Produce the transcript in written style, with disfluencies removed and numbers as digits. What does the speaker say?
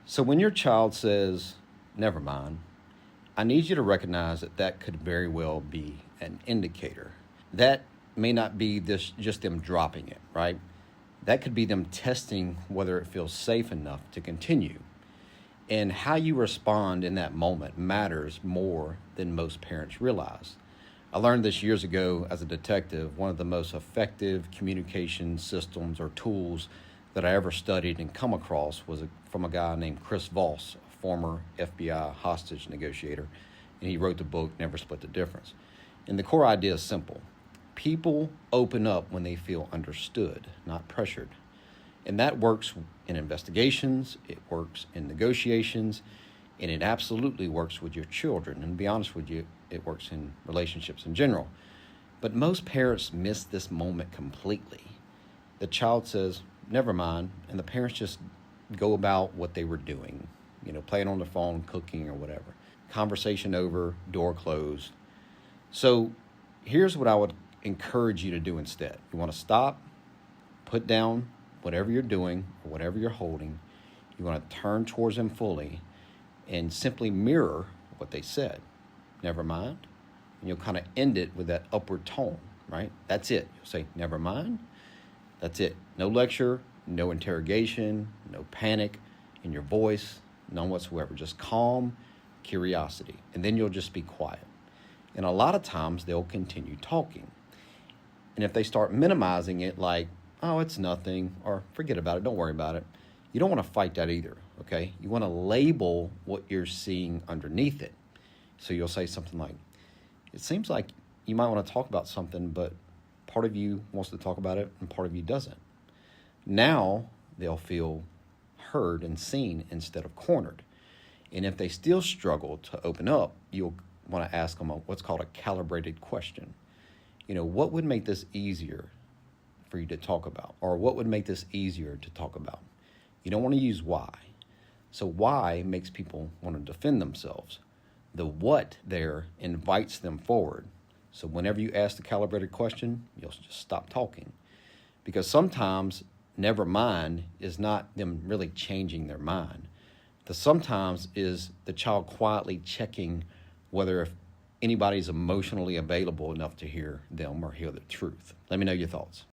So when your child says, never mind, I need you to recognize that that could very well be an indicator. That may not be this just them dropping it, right? That could be them testing whether it feels safe enough to continue. And how you respond in that moment matters more than most parents realize. I learned this years ago as a detective. One of the most effective communication systems or tools that I ever studied and come across was from a guy named Chris Voss, a former FBI hostage negotiator, and he wrote the book Never Split the Difference. And the core idea is simple. People open up when they feel understood, not pressured. And that works in investigations, it works in negotiations, and it absolutely works with your children. And to be honest with you, it works in relationships in general. But most parents miss this moment completely. The child says, never mind, and the parents just go about what they were doing, playing on the phone, cooking, or whatever. Conversation over, door closed. So here's what I would encourage you to do instead. You want to stop, put down whatever you're doing or whatever you're holding. You want to turn towards them fully and simply mirror what they said. Never mind. And you'll kind of end it with that upward tone, right? That's it. You'll say, never mind. That's it. No lecture, no interrogation, no panic in your voice, none whatsoever. Just calm curiosity. And then you'll just be quiet. And a lot of times they'll continue talking. And if they start minimizing it like, oh, it's nothing, or forget about it, don't worry about it, you don't want to fight that either, okay? You want to label what you're seeing underneath it. So you'll say something like, it seems like you might want to talk about something, but part of you wants to talk about it and part of you doesn't. Now they'll feel heard and seen instead of cornered. And if they still struggle to open up, you'll want to ask them what's called a calibrated question. What would make this easier for you to talk about? Or what would make this easier to talk about? You don't want to use why. So why makes people want to defend themselves. The what there invites them forward. So whenever you ask the calibrated question, you'll just stop talking. Because sometimes never mind is not them really changing their mind. The sometimes is the child quietly checking whether if anybody's emotionally available enough to hear them or hear the truth. Let me know your thoughts.